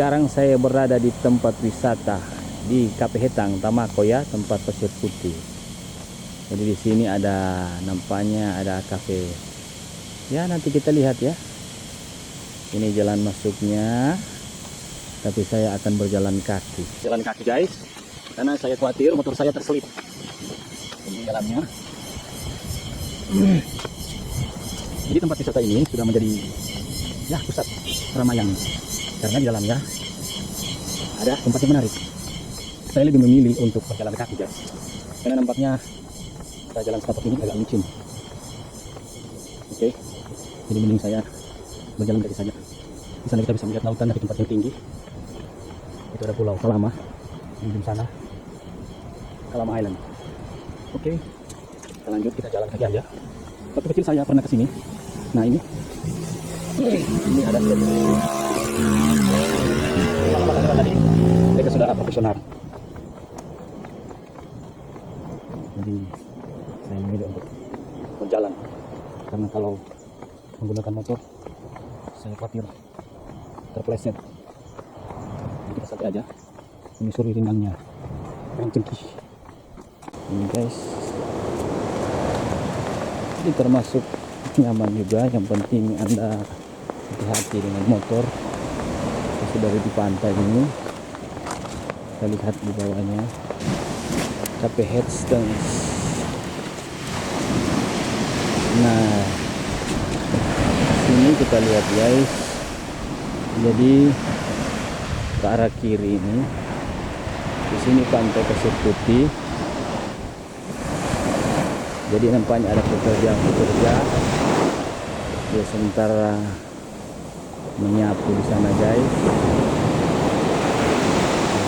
sekarang saya berada di tempat wisata di Kape Hetang Tamako ya, tempat pasir putih. Jadi di sini ada nampaknya ada kafe. Ya nanti kita lihat ya. Ini jalan masuknya. Tapi saya akan berjalan kaki. Jalan kaki guys, karena saya khawatir motor saya terselip. Ini jalannya. Jadi tempat wisata ini sudah menjadi ya pusat keramaian. Karena di dalamnya ada tempat yang menarik. Saya lebih memilih untuk berjalan kaki guys, karena nampaknya jalan setapak ini agak licin. Oke, jadi mending saya berjalan kaki saja. Di sana kita bisa melihat lautan dari tempat yang tinggi. Itu ada pulau Kalama di ujung sana, Kalama Island. Oke, kita lanjut, kita jalan kaki aja. Waktu kecil saya pernah kesini. Nah ini ada tadi. Mereka sudah profesional. Jadi saya memilih untuk berjalan karena kalau menggunakan motor saya khawatir terpeleset. Jadi kita santai aja menyusuri ringgangnya yang cengkih ini guys. Ini termasuk nyaman juga, yang penting Anda hati-hati dengan motor. Kita sudah di pantai ini, kita lihat di bawahnya Kape Hetang. Nah sini kita lihat guys, jadi ke arah kiri ini, di sini pantai pasir putih. Jadi nampaknya ada pekerja dia sementara menyapu di sana guys,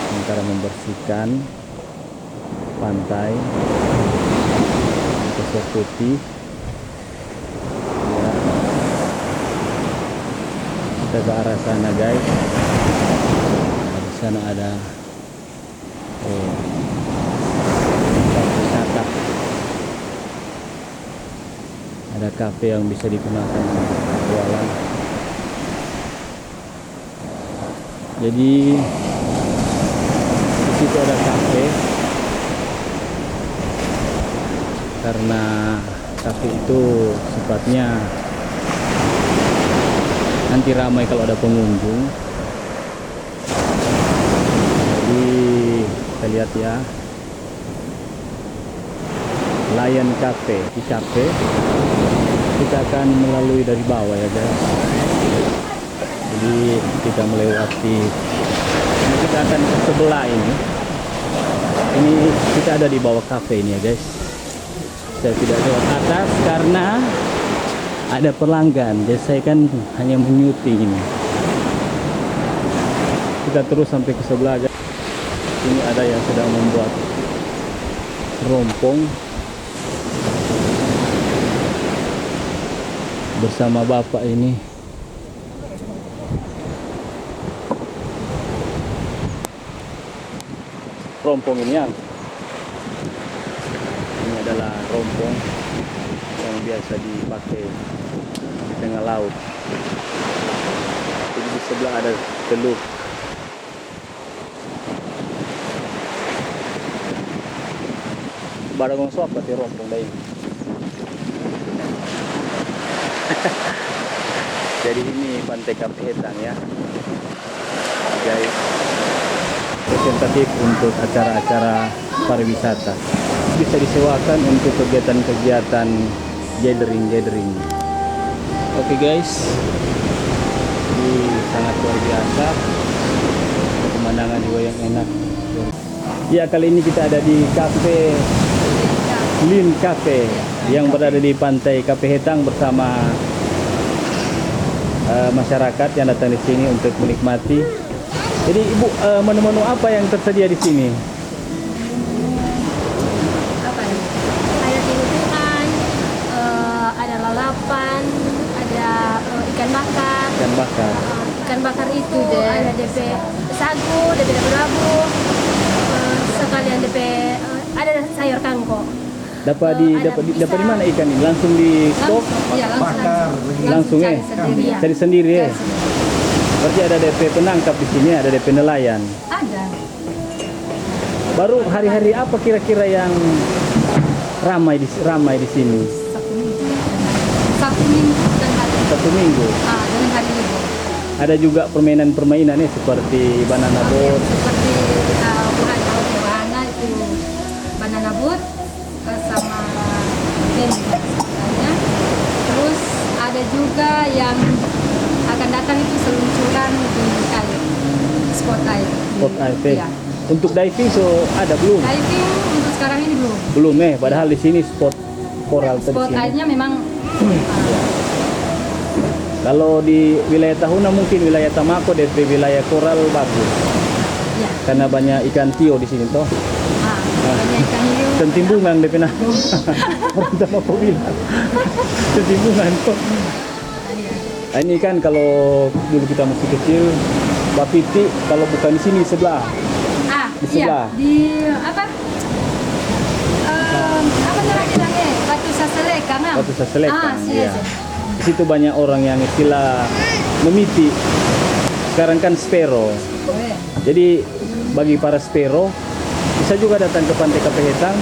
sementara membersihkan pantai pasir putih ya. Kita ke arah sana guys. Di sana ada tempat wisata, ada kafe yang bisa digunakan untuk jualan. Jadi di situ ada kafe, karena kafe itu sifatnya nanti ramai kalau ada pengunjung. Jadi kita lihat ya, Lion Cafe. Di cafe kita akan melalui dari bawah ya guys. Jadi kita melewati, kita akan ke sebelah ini. Ini kita ada di bawah cafe ini ya guys. Saya tidak lewat atas karena ada pelanggan. Jadi saya kan hanya menyuting ini. Kita terus sampai ke sebelah guys. Ini ada yang sedang membuat rompong bersama bapak ini. Rompong ini ya, ini adalah rompong yang biasa dipakai di tengah laut. Jadi di sebelah ada teluk. Barang swap pati rompong lain. Jadi ini pantai Kape Hetang ya guys, representatif untuk acara-acara pariwisata. Bisa disewakan untuk kegiatan-kegiatan gathering. Oke guys, ini sangat luar biasa, pemandangan juga yang enak. Ya, kali ini kita ada di Kafe Lin Cafe yang berada di pantai Kape Hetang bersama masyarakat yang datang di sini untuk menikmati. Jadi Ibu, menu-menu apa yang tersedia di sini? Apa nih? Ada tinutukan, ada lalapan, ada ikan bakar. Ikan bakar. Ikan bakar itu ada DP sagu, DP labu, sekalian DP ada sayur kangkung. Dapat di mana ikan ini? Langsung di stok? Iya, bakar. Langsung ya? Cari sendiri ya. Cari sendiri ya? Berarti ada DP penangkap di sini, ada DP nelayan. Ada. Baru hari-hari apa kira-kira yang ramai di sini? Sabtu Minggu dan hari. Satu minggu. Dan hari libur. Ada juga permainan-permainan ya seperti banana boat. Seperti bulan tahun wahana itu banana boat sama band sebenarnya. Terus ada juga yang akan datang itu seluncuran di air, spot air. Spot air. Iya. Untuk diving ada belum? Diving untuk sekarang ini belum. Belum padahal di sini spot koral Spot airnya memang kalau di wilayah Tahuna mungkin wilayah Tamako DP wilayah koral bagus. ya. Karena banyak ikan tio di sini toh. Banyak ikan hiu. Sentimbungan DP nah. Orang Tamako bilang. Sentimbungan toh. Nah, ini kan kalau dulu kita masih kecil, bapiti kalau bukan di sini sebelah. Di sebelah. Iya, di apa? Apa namanya bilangnya? Batu Saseleka, kan? Batu Saseleka, iya. Di situ banyak orang yang istilah memiti. Sekarang kan spero. Jadi bagi para spero bisa juga datang ke Pantai Kapehetang.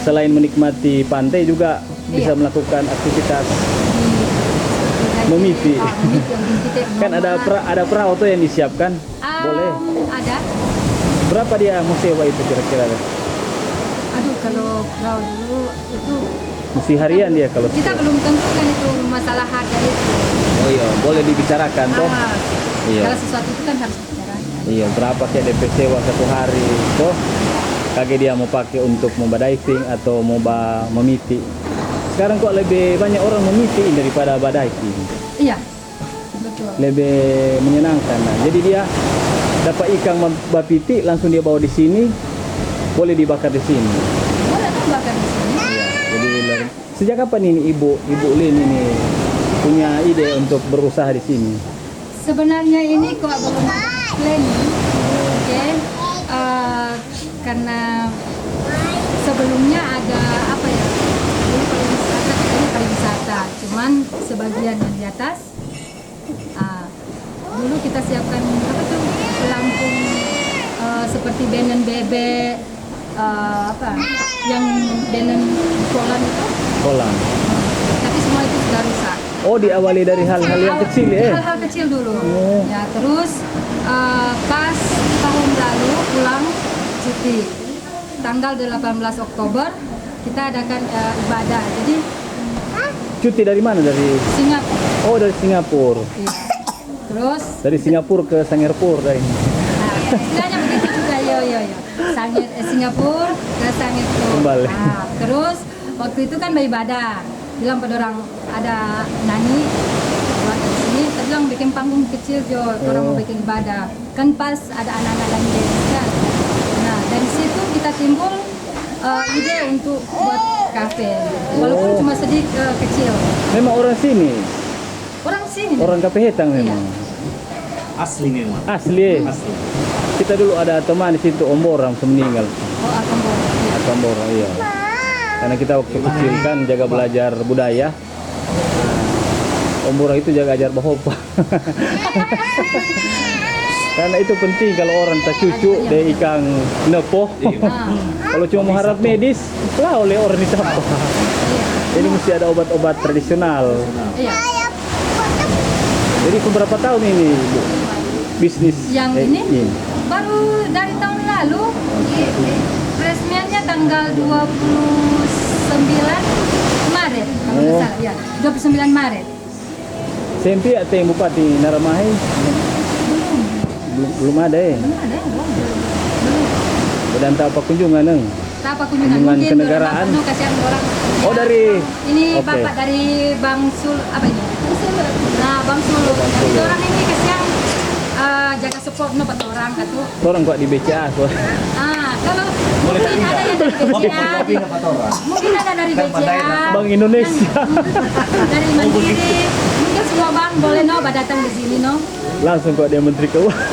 Selain menikmati pantai juga bisa melakukan aktivitas memiti. Kan ada perahu tuh yang disiapkan. Boleh. Ada. Berapa dia mau sewa itu kira-kira? Aduh, kalau perahu dulu itu Mesti harian dia kalau kita sewa. belum tentukan itu masalah harga itu. Oh iya, boleh dibicarakan toh. Iya. Kalau sesuatu itu kan harus dibicarakan. Iya, berapa kayak DP sewa satu hari toh? Kage dia mau pakai untuk mau diving atau mau memiti. Sekarang kok lebih banyak orang memiti daripada diving. Iya. Betul. Lebih menyenangkan. Nah, jadi dia dapat ikan bapiti langsung dia bawa di sini, boleh dibakar di sini. Boleh kan bakar di sini? Iya, jadi sejak kapan ini Ibu Lin ini punya ide untuk berusaha di sini? Sebenarnya ini kok belum ada planning, oke? Karena sebelumnya ada apa ya? Dulu pariwisata, katanya pariwisata, cuman sebagian yang di atas. Dulu kita siapkan apa tuh pelampung seperti benen bebek, apa yang benen kolam itu. Kolam. Tapi semua itu sudah rusak. Oh, diawali dari hal-hal yang kecil ya? Hal-hal kecil dulu. Oh. Ya, terus pas tahun lalu pulang cuti tanggal 18 Oktober kita adakan ibadah. Jadi Cuti dari mana? Dari Singapura. Oh, dari Singapura. Iya. Terus Dari Singapura ke Singapura ini. istilahnya begitu juga yo. Singapura ke Singapura. Kembali. Terus waktu itu kan beribadah. Bilang pada orang ada nani buat di sini, kita bilang bikin panggung kecil jo, orang mau bikin ibadah. Kan pas ada anak-anak dan kan. Nah, dari situ kita timbul ide untuk buat kafe. Walaupun cuma sedikit kecil. Memang orang sini, Orang sini. orang Kapehetang memang. Asli memang. Asli. Asli. Kita dulu ada teman di situ Om Boram meninggal. Oh, akan boleh. Om Boram, iya. Karena kita waktu kecil kan jaga belajar budaya. Om Boram itu jaga ajar bahopa. Karena itu penting kalau orang tak cucu dia ikan nepoh. Kalau cuma mengharap medis, lah oleh orang di sana. Jadi mesti ada obat-obat tradisional. Iya. Jadi beberapa tahun ini Bu, bisnis Yang ini baru dari tahun lalu. Resmiannya tanggal 29 Maret kalau nggak salah ya. 29 Maret. Sempi atau yang Bupati Naramahe belum ada Belum ada ya, belum. Dan tak apa kunjungan neng. Apa kunjungan Kunjungan kenegaraan. Penuh kasihan orang. Oh, dari- ini oke. Bapak dari Bang Sul apa ini? Nah, Bang Sulu. Jadi orang ini kasihan jaga support no pat orang katu. Orang kok di BCA so. Kalau mungkin ada yang dari BCA, mungkin ada dari BCA, Bank Indonesia. dari Mandiri, mungkin semua bank boleh no datang di sini no. Langsung kok dia Menteri Keuangan.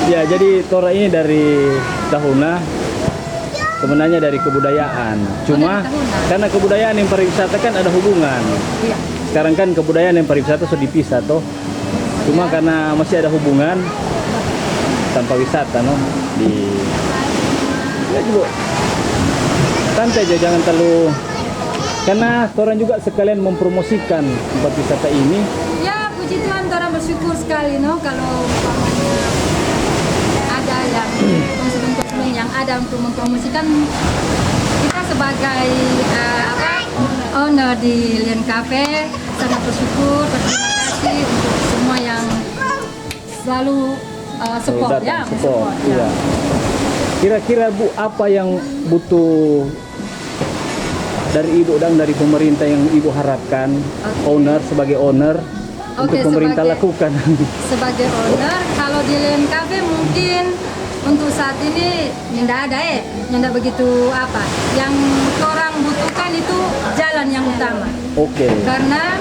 Ya, jadi Tora ini dari Tahuna sebenarnya dari kebudayaan. Cuma dari Tahuna. karena kebudayaan yang pariwisata kan ada hubungan. Iya. sekarang kan kebudayaan dan pariwisata sudah dipisah toh. Cuma karena masih ada hubungan tanpa wisata no di ya juga santai aja, jangan terlalu, karena orang juga sekalian mempromosikan tempat wisata ini. Ya puji Tuhan, orang bersyukur sekali no kalau umpamanya ada yang konsumen-konsumen yang ada untuk mempromosikan. Kita sebagai owner di Lian Cafe sangat bersyukur, berterima kasih untuk semua yang selalu support Datang, ya, support, ya. iya. Kira-kira Bu, apa yang butuh dari Ibu dan dari pemerintah yang Ibu harapkan, owner sebagai owner, untuk pemerintah lakukan? Sebagai owner, kalau di Lian Cafe mungkin untuk saat ini tidak ada tidak begitu apa. Yang orang butuhkan itu jalan yang utama. Oke. Karena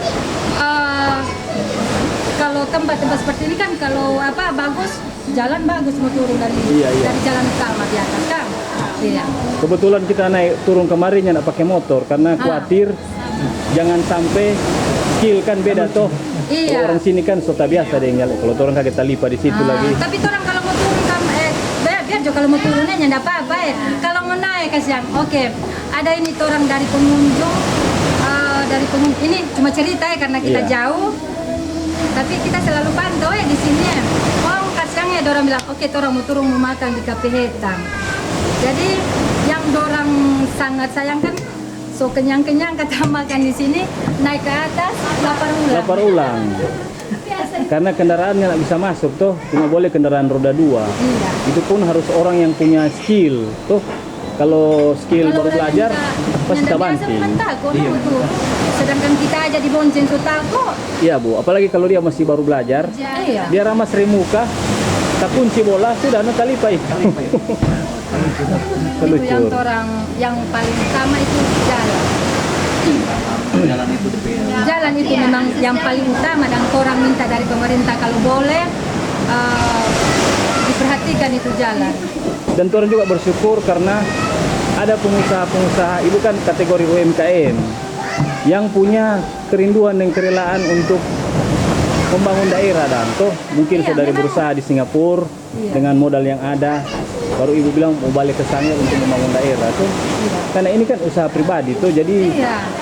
kalau tempat-tempat seperti ini kan kalau bagus, jalan bagus mau turun dari dari jalan utama di atas kan. Iya. Kebetulan kita naik turun kemarin ya pakai motor karena khawatir jangan sampai skill kan beda toh. Iya. Kalau orang sini kan sudah biasa deh nyala. Kalau orang kaget talipa di situ lagi. Tapi orang kalau mau turun kan biar jo kalau mau turunnya tidak apa-apa Kalau mau naik kasihan. Oke. Ada ini orang dari pengunjung ini cuma cerita karena kita jauh. Tapi kita selalu pantau di sini Oh, kasihan orang bilang, oke, orang mau turun mau makan di Kafe Hitam. Jadi yang orang sangat sayangkan, so kenyang-kenyang kata makan di sini, naik ke atas, lapar ulang. Karena kendaraannya nggak bisa masuk tuh, cuma boleh kendaraan roda 2. Iya. Itu pun harus orang yang punya skill tuh. Kalau skill baru belajar, pasti kita banting. Iya. Sedangkan kita aja di bonceng so takut. Iya Bu, apalagi kalau dia masih baru belajar, dia ramah serimuka, tak kunci bola sudah no talipai. Itu yang orang yang paling utama itu jalan. Jalan itu memang yang paling utama dan orang minta dari pemerintah kalau boleh diperhatikan itu jalan. Dan orang juga bersyukur karena ada pengusaha-pengusaha, Ibu kan kategori UMKM yang punya kerinduan dan kerelaan untuk membangun daerah dan toh mungkin saudari berusaha di Singapura dengan modal yang ada, baru Ibu bilang mau balik ke sana untuk membangun daerah tuh. Karena ini kan usaha pribadi tuh, jadi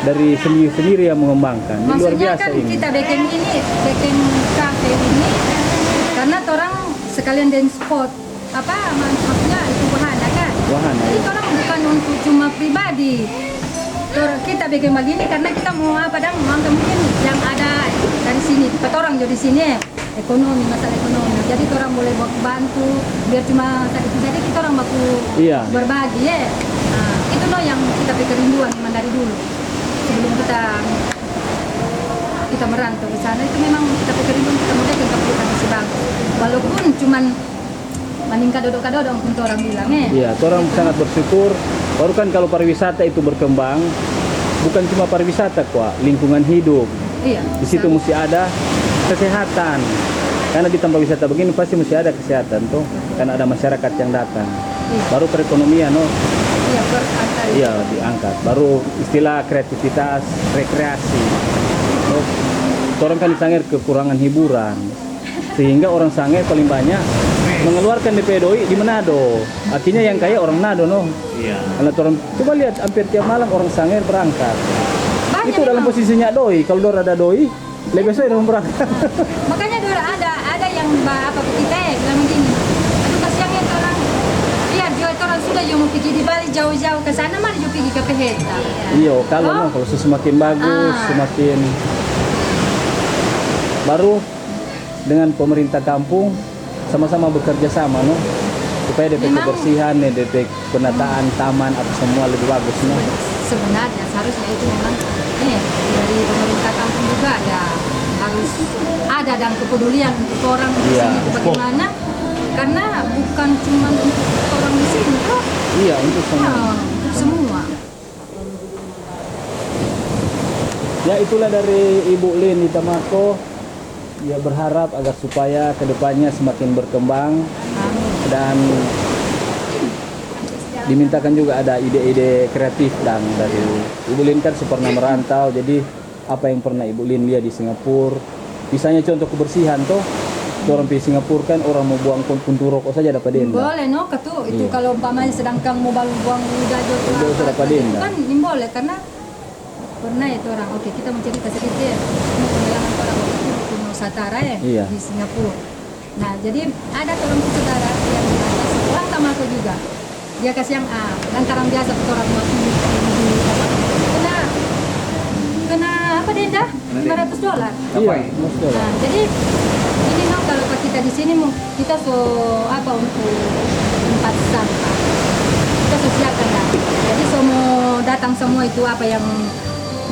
dari sendiri-sendiri yang mengembangkan. Ini luar biasa kan ini. Kita bikin kafe ini karena orang sekalian dan spot maksudnya itu wahana kan. Jadi orang bukan untuk cuma pribadi. Kita bikin begini karena kita mau mungkin yang ada dari sini, orang jadi sini masalah ekonomi. Jadi orang boleh bantu biar cuma itu saja kita orang baku berbagi itu loh yang kita kerinduan memang dari dulu sebelum kita merantau ke sana. Itu memang kita kerinduan, kita mau bikin kafe masih bagus walaupun cuman meningkat dodok-dodok untuk orang bilang Iya, orang sangat bersyukur. Baru kan kalau pariwisata itu berkembang, bukan cuma pariwisata kok, lingkungan hidup. Iya. Di situ mesti ada kesehatan. Karena di tempat wisata begini pasti mesti ada kesehatan tuh, karena ada masyarakat yang datang. Iya. Baru perekonomian Iya, diangkat. Baru istilah kreativitas, rekreasi. Orang kan di Sangir kekurangan hiburan. Sehingga orang Sangir paling banyak mengeluarkan DP doi di Manado. Artinya yang kaya orang Manado Iya. Karena orang coba lihat hampir tiap malam orang Sangir berangkat. Banyak itu dalam posisinya doi. Kalau dora ada doi, lebih besok orang berangkat. Makanya dora ada yang kita bilang begini. Aduh kasihannya orang. Iya, orang sudah mau pergi di Bali jauh-jauh ke sana mari pergi ke Kafe Hitam. Iya, kalau semakin bagus, semakin baru dengan pemerintah kampung sama-sama bekerja sama supaya DP kebersihan, DP penataan taman apa semua lebih bagus Sebenarnya seharusnya itu memang dari pemerintah kampung juga harus ada dan kepedulian untuk orang di sini itu bagaimana karena bukan cuma untuk orang di sini Iya, untuk semua. Untuk semua. Ya itulah dari Ibu Lin Itamako. Ya berharap agar supaya kedepannya semakin berkembang dan dimintakan juga ada ide-ide kreatif dan dari Ibu Lin kan pernah merantau, jadi apa yang pernah Ibu Lin lihat di Singapura. Misalnya contoh kebersihan toh. Orang di Singapura kan orang mau buang puntung rokok saja dapat denda. Boleh no, katu itu Iya. kalau umpamanya sedangkan mau buang udah Udah dapat denda. kan ini boleh karena pernah itu orang. Oke, kita mau cerita sedikit. Ini pengalaman orang waktu itu di Nusa Tenggara ya Iya. di Singapura. Nah, jadi ada orang saudara yang di atas orang Tamako juga. Dia kasih yang A, lantaran biasa orang waktu kena apa denda? $500. Iya, maksudnya. Nah, jadi ini no, kalau kita di sini kita apa untuk tempat sampah kita siapkan lah. Jadi semua datang semua itu apa yang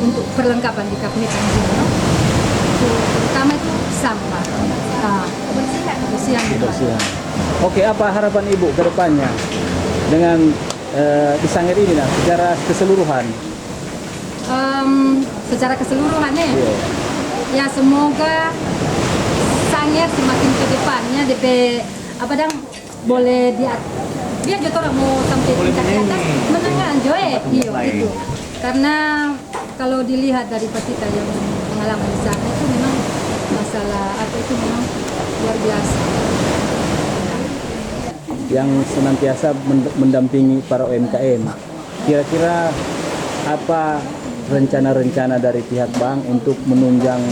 untuk perlengkapan di kabinet di sini no. Itu pertama itu sampah, kebersihan juga. Kebersihan. Oke, apa harapan Ibu ke depannya dengan di Sangir ini nah, secara keseluruhan? Secara keseluruhannya ya. Iya. Ya semoga Sangir semakin ke depannya DP apa dang boleh dia juga orang mau sampai tingkat di atas menengah Joe iya itu karena kalau dilihat dari kita yang pengalaman di sana itu memang masalah apa itu memang luar biasa Yang senantiasa mendampingi para UMKM. Kira-kira apa rencana-rencana dari pihak bank untuk menunjang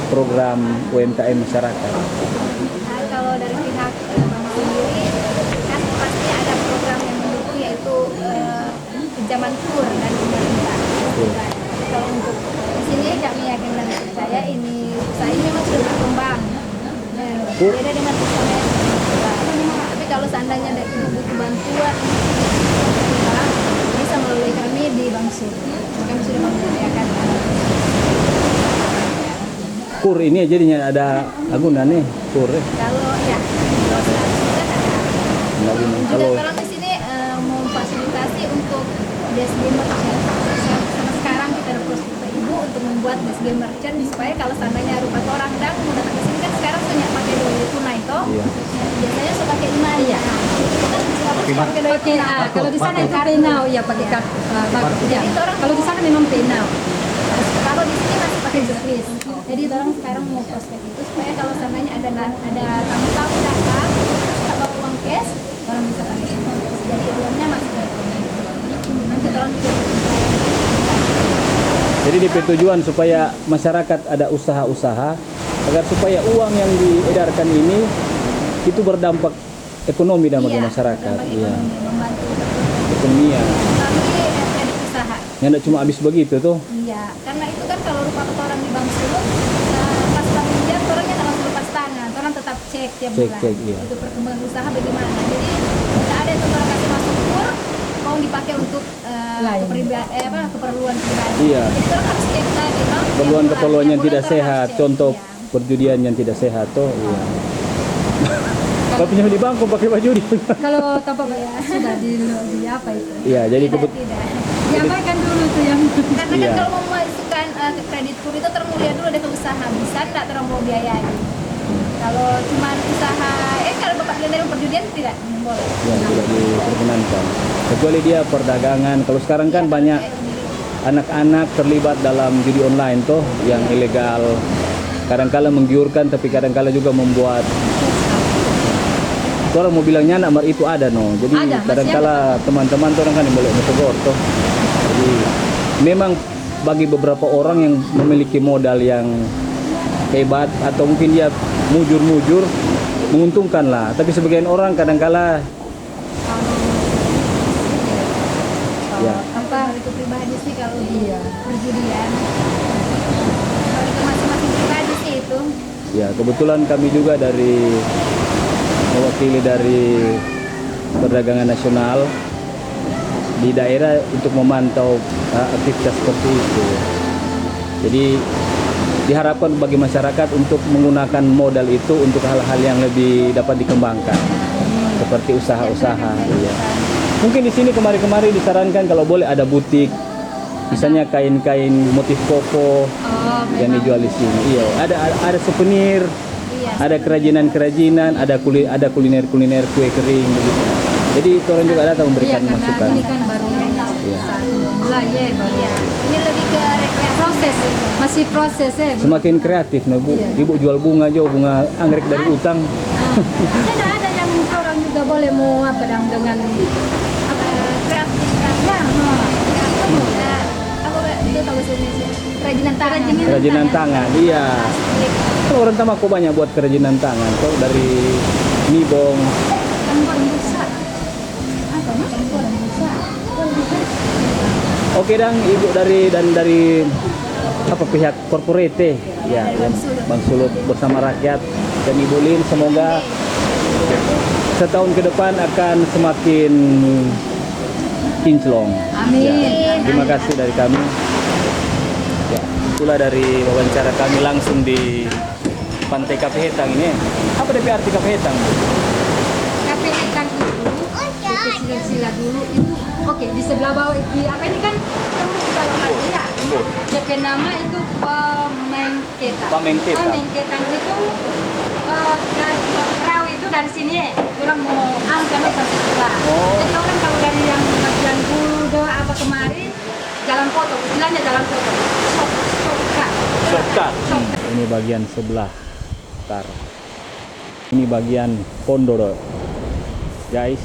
program UMKM masyarakat? Nah, kalau dari pihak bank sendiri kan pasti ada program yang mendukung yaitu pinjaman kur dari pemerintah. Nah, kalau untuk di sini kami yakin dan percaya ini usaha ini memang sudah berkembang. Beda dengan usaha yang tapi kalau seandainya ada butuh bantuan bisa melalui kami di Bank Sur. Kami sudah menyediakan KUR ini jadinya ada agunan nih, KUR. kalau ya kalau sudah ada. Nggak gini. Juga Kalau orang di sini memfasilitasi untuk DSG merchant. Sama sekarang kita ada proses ibu untuk membuat DSG merchant supaya kalau seandainya rupa orang dan mau datang ke sini kan sekarang banyak pakai doi tunai toh. Iya. Biasanya suka pakai email ya. Pakai doi Oke, tunai. kalau di sana itu pay now ya pakai kartu. Ya. Jadi orang Kalau di sana memang pay now. Kalau di sini masih pakai checklist. Jadi orang sekarang mau prospek itu supaya kalau seandainya ada tamu-tamu datang tak bawa uang cash, orang bisa pakai itu. Jadi uangnya masih nanti orang juga jadi DP tujuan supaya masyarakat ada usaha-usaha agar supaya uang yang diedarkan ini itu berdampak ekonomi dan bagi masyarakat. Iya. membantu Ekonomi ya. kami kredit usaha. Yang tidak cuma habis begitu tuh. Iya, karena itu kan kalau rupa orang di Bank Sulu, pas bank dia orangnya tak langsung lepas tangan, orang tetap cek tiap bulan. Cek, iya. Itu perkembangan usaha bagaimana. Jadi tidak ada itu orang kasih masuk kur, mau dipakai untuk keperluan pribadi. Iya. Jadi orang harus cek lagi, no? Keperluan-keperluan yang Tiap tidak bulan orang sehat, harus cek. contoh Iya. perjudian yang tidak sehat tuh. Iya. Kalau pinjam di bank kok pakai baju di. Kalau tanpa sudah di apa itu? Iya, jadi Tidak, tidak. Diabaikan dulu tuh yang Karena Iya. kan kalau mau memasukkan ke kredit kur itu termulia dulu dari usaha, bisa enggak terlalu mau biayai. Kalau cuma usaha, kalau bapak bilang dari perjudian tidak boleh. yang tidak diperkenankan. Kecuali dia perdagangan. Kalau sekarang kan banyak anak-anak terlibat dalam judi online tuh yang ilegal. Kadang-kala menggiurkan tapi kadang-kala juga membuat orang mau bilangnya anak mar itu ada no. Jadi Ada, masih kadang-kala teman-teman tuh orang kan yang boleh menegur tuh. Jadi memang bagi beberapa orang yang memiliki modal yang hebat atau mungkin dia mujur-mujur menguntungkan lah. Tapi sebagian orang kadang-kala ya Apa itu pribadi sih kalau di perjudian. Kalau itu masing-masing pribadi sih itu. ya kebetulan kami juga dari mewakili dari perdagangan nasional di daerah untuk memantau aktivitas seperti itu. Jadi diharapkan bagi masyarakat untuk menggunakan modal itu untuk hal-hal yang lebih dapat dikembangkan seperti usaha-usaha. Iya. Mungkin di sini kemarin-kemarin disarankan kalau boleh ada butik, misalnya kain-kain motif koko yang dijual di sini. Iya, ada souvenir, Iya. ada kerajinan-kerajinan, ada kuliner-kuliner kue kering begitu. Jadi orang juga datang memberikan karena masukan. ini kan baru Iya. mulai ya baru ya. Ini lebih ke rekreasi. masih proses ya. Semakin kreatif nah Bu. Ibu jual bunga jo, bunga anggrek dari utang. Ada yang orang juga boleh mau apa dengan apa kreatif kan. ya, Apa itu tahu bahasa Indonesia? Kerajinan tangan. Kerajinan tangan, iya. Kalau orang Tamako banyak buat kerajinan tangan tuh dari nibong. Campur busa. Apa mah? Campur busa. Oke dang, Ibu dari apa pihak korporate ya, Bang Sulut bersama rakyat dan Ibu Lin, semoga setahun ke depan akan semakin kinclong. Amin. Ya, terima kasih dari kami. Ya, itulah dari wawancara kami langsung di Pantai Kapehetang ini. Apa DP arti Kapehetang? Tapi ikan itu sila dulu itu oke di sebelah bawah di apa ini kan tembus kalau mati ya. DP nama itu Pamengketa. Pamengketa. Pamengketa itu dari perahu itu dari sini orang mau angkat sampai sebelah. Oh. Jadi orang kalau dari yang bagian Budo apa kemarin jalan foto, istilahnya jalan foto. Shortcut. Ini bagian sebelah utara. Ini bagian Pondoro. Guys,